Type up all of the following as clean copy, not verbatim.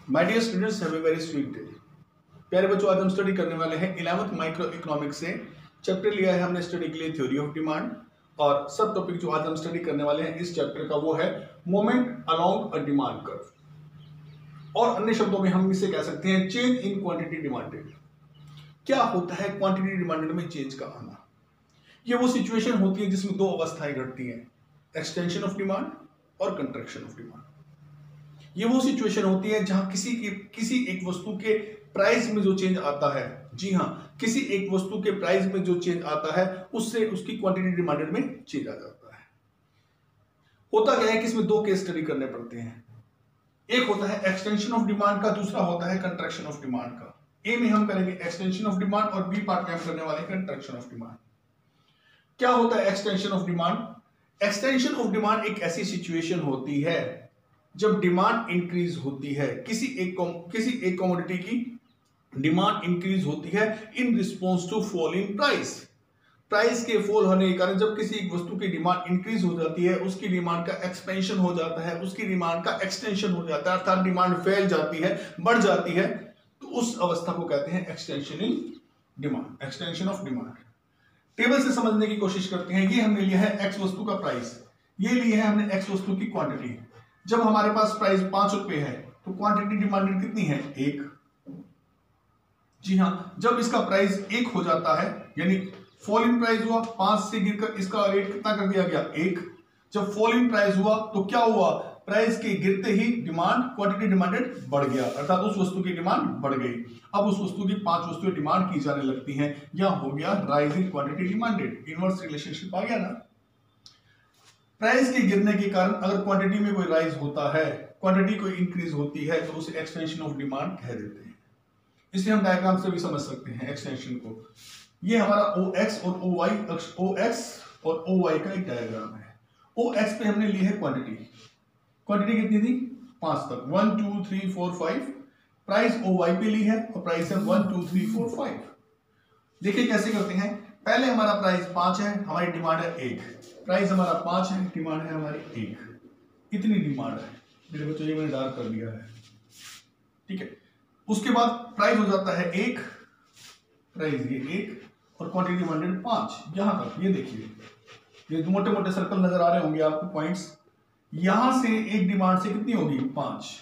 My dear students, have a very sweet day. प्यारे बच्चों, आज हम स्टडी करने वाले हैं 11th माइक्रो इकोनॉमिक्स से। चैप्टर लिया है हमने स्टडी के लिए थ्योरी ऑफ डिमांड, और सब टॉपिक जो आज हम स्टडी करने वाले हैं इस चैप्टर का वो है moment along a demand curve, और अन्य शब्दों में हम इसे कह सकते हैं चेंज इन क्वांटिटी डिमांडेड। क्या होता है क्वांटिटी डिमांडेड में चेंज का आना? ये वो सिचुएशन होती है जिसमें दो अवस्थाएं घटती हैं, एक्सटेंशन ऑफ डिमांड और कंट्रैक्शन ऑफ डिमांड। ये वो सिचुएशन होती है जहां किसी एक वस्तु के प्राइस में जो चेंज आता है, जी हां, किसी एक वस्तु के प्राइस में जो चेंज आता है उससे उसकी क्वांटिटी डिमांडेड में चेंज आ जाता है। होता क्या है कि इसमें दो केस स्टडी करने पड़ते हैं। एक होता है एक्सटेंशन ऑफ डिमांड का, दूसरा होता है कंट्रैक्शन ऑफ डिमांड का। ए में हम करेंगे एक्सटेंशन ऑफ डिमांड और बी पार्ट में हम करने वाले हैं कंट्रैक्शन ऑफ डिमांड। क्या होता है extension of demand? Extension of demand एक ऐसी सिचुएशन होती है जब डिमांड इंक्रीज होती है, किसी एक कमोडिटी की डिमांड इंक्रीज होती है in response to fall in price. Price के फॉल होने के कारण जब किसी एक वस्तु की डिमांड इंक्रीज हो जाती है, उसकी डिमांड का एक्सपेंशन हो जाता है, उसकी डिमांड का एक्सटेंशन हो जाता है, अर्थात डिमांड फैल जाती है, बढ़ जाती है, तो उस अवस्था को कहते हैं extension in demand, extension of demand. Table से समझने की कोशिश करते हैं। ये हमने लिया है एक्स वस्तु का प्राइस, ये लिया है हमने एक्स वस्तु की क्वांटिटी। जब हमारे पास प्राइस 5 रुपए है तो क्वांटिटी डिमांडेड कितनी है? 1। जी हां, जब इसका प्राइस 1 हो जाता है, यानी फॉल इन प्राइस हुआ, 5 से गिरकर इसका रेट कितना कर दिया गया? 1। जब फॉल इन प्राइस हुआ तो क्या हुआ? प्राइस के गिरते ही डिमांड, क्वांटिटी डिमांडेड बढ़ गया, अर्थात उस वस्तु की डिमांड बढ़ गई। अब उस वस्तु की 5 वस्तुएं डिमांड की जाने लगती हैं, या हो गया rise in quantity demanded. Inverse relationship आ गया ना। प्राइस के गिरने के कारण अगर क्वांटिटी में कोई राइज होता है, क्वांटिटी कोई इंक्रीज होती है, तो उसे एक्सटेंशन ऑफ डिमांड कह देते हैं। इसे हम डायग्राम से भी समझ सकते हैं एक्सटेंशन को। ये हमारा OX और OY, OX और OY का एक डायग्राम है। OX पे हमने ली है क्वांटिटी। क्वांटिटी कितनी थी? 5 तक, 1 2 3 4 5। प्राइस OY पे ली है और प्राइस है 1 2 3 4 5। देखिए कैसे करते हैं। पहले हमारा प्राइस 5 है, हमारी डिमांड है 1। प्राइस हमारा 5 है, डिमांड है हमारी 1। इतनी डिमांड है मेरे बच्चों, ये मैंने डार्क कर दिया है, ठीक है। उसके बाद प्राइस हो जाता है 1, प्राइस ये 1 और क्वांटिटी डिमांडेड 5। यहां तक ये देखिए, ये मोटे मोटे सर्कल नजर आ रहे होंगे आपको पॉइंट्स। यहां से एक डिमांड से कितनी होगी? 5।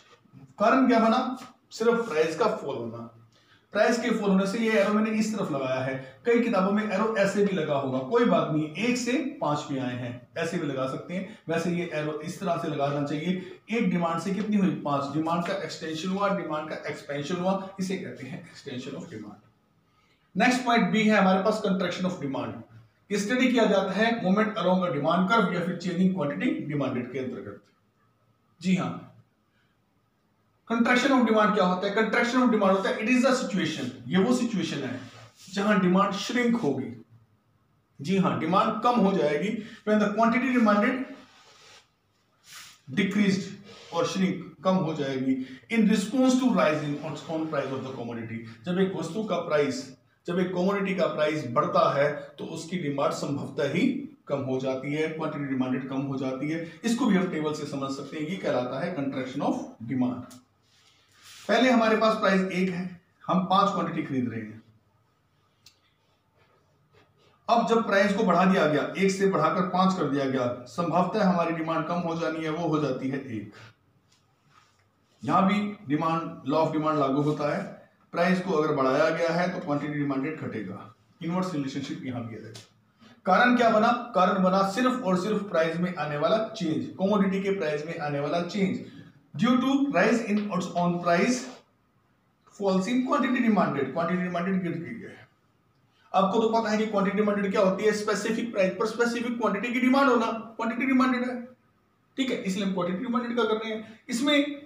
कारण क्या बना? सिर्फ प्राइस का फॉल होना। प्राइस के फॉल होने से ये एरो मैंने इस तरफ लगाया है। कई किताबों में एरो ऐसे भी लगा होगा, कोई बात नहीं, 1 से 5 पे आए हैं, ऐसे भी लगा सकते हैं। वैसे ये एरो इस तरह से लगाना चाहिए। एक डिमांड से कितनी हुई? 5। डिमांड का एक्सटेंशन हुआ, डिमांड का एक्सपेंशन हुआ, इसे कहते हैं extension of demand. Next point B है हमारे पास कंट्रैक्शन ऑफ डिमांड। स्टडी किया जाता है moment along a demand curve या फिर चेंजिंग क्वांटिटी डिमांडेड के अंतर्गत। जी हाँ, कंट्रैक्शन ऑफ डिमांड क्या होता है? कंट्रैक्शन ऑफ डिमांड होता है इट इज द सिचुएशन, ये वो सिचुएशन है जहां डिमांड श्रिंक होगी। जी हां, डिमांड कम हो जाएगी when the quantity demanded decreased और श्रिंक, कम हो जाएगी in response to rise in on price of the commodity. जब एक वस्तु का प्राइस, जब एक कमोडिटी का प्राइस बढ़ता है तो उसकी डिमांड संभवतः ही कम हो जाती है, क्वांटिटी डिमांडेड कम हो जाती है। इसको भी हम टेबल से समझ सकते हैं, ये कहलाता है कंट्रैक्शन ऑफ डिमांड। पहले हमारे पास प्राइस 1 है, हम 5 क्वांटिटी खरीद रहे हैं। अब जब प्राइस को बढ़ा दिया गया, 1 से बढ़ाकर 5 कर दिया गया, संभवतः हमारी डिमांड कम हो जानी है, वो हो जाती है 1। यहां भी डिमांड, लॉ ऑफ डिमांड लागू होता है। प्राइस को अगर बढ़ाया गया है तो क्वांटिटी डिमांडेड घटेगा। इनवर्स रिलेशनशिप यहां भी है। कारण क्या बना? कारण बना सिर्फ और सिर्फ प्राइस में आने वाला चेंज, कमोडिटी के प्राइस में आने वाला change. Due to rise in on price falls in quantity demanded, quantity demanded गिर गई है। आपको तो पता है कि क्वांटिटी डिमांडेड क्या होती है? स्पेसिफिक प्राइस पर स्पेसिफिक क्वांटिटी की डिमांड होना, क्वांटिटी डिमांडेड है, ठीक है। इसलिए हम क्वांटिटी डिमांडेड का कर रहे हैं। इसमें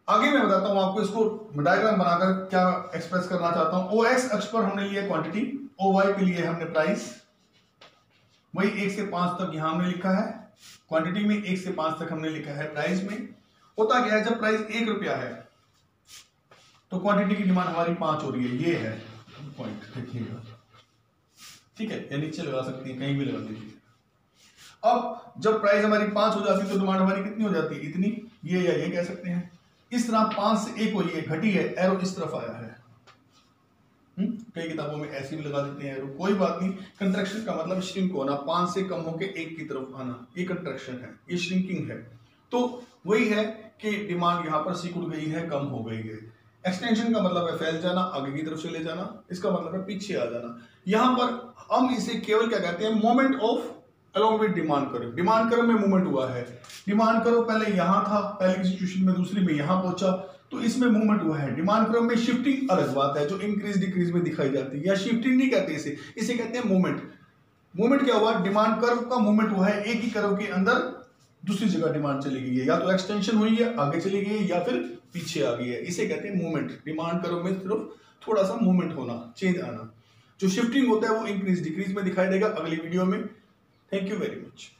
आगे मैं बताता हूं आपको, इसको डायग्राम बनाकर क्या एक्सप्रेस करना चाहता हूं। OX अक्ष पर हमने लिया क्वांटिटी, OY पे लिए हमने प्राइस। वही 1 से 5 तक यहां हमने लिखा है क्वांटिटी में, 1 से 5 तक हमने लिखा है प्राइस में। होता क्या है, जब प्राइस 1 रुपया है तो क्वांटिटी की डिमांड हमारी 5 हो रही है। ये है पॉइंट, देखिएगा, ठीक है, या नीचे लगा सकती है, कहीं भी लगा दीजिए। अब जब प्राइस हमारी 5 हो जाती है तो डिमांड हमारी कितनी हो जाती है? इतनी। ये या ये कह सकते हैं। इस तरह 5 से 1 हुई है, घटी है, एरो इस तरफ आया है। कई किताबों में ऐसे भी लगा देते हैं एरो, कोई बात नहीं। कंट्रैक्शन का मतलब श्रिंक होना, 5 से कम होकर 1 की तरफ आना, ये कंट्रैक्शन है, ये श्रिंकिंग है। तो वही है कि डिमांड यहाँ पर सिकुड़ गई है, कम हो गई है। एक्सटेंशन का मतलब है फैल जाना, आगे की तरफ चले जाना, इसका मतलब है पीछे आ जाना। यहाँ पर हम इसे केवल क्या कहते हैं, moment of along with demand curve. Demand curve में मूवमेंट हुआ है, डिमांड कर्व पहले यहाँ था, पहले की सिचुएशन में दूसरी में यहाँ पहुंचा, तो इसमें मूवमेंट हुआ है। डिमांड कर्व में शिफ्टिंग अलग बात है, जो इंक्रीज डिक्रीज में दिखाई जाती है, या शिफ्टिंग नहीं कहते इसे, इसे कहते हैं मूवमेंट। मूवमेंट क्या हुआ, डिमांड कर्व का मूवमेंट हुआ है, एक ही कर्व के अंदर दूसरी जगह डिमांड चली गई है, या तो एक्सटेंशन हुई है, आगे चली गई है, या फिर पीछे आ गई है, इसे कहते हैं मूवमेंट। डिमांड कर्व में सिर्फ थोड़ा सा मूवमेंट होना, चेंज आना। जो शिफ्टिंग होता है वो इंक्रीज डिक्रीज में दिखाई देगा अगली वीडियो में। Thank you very much.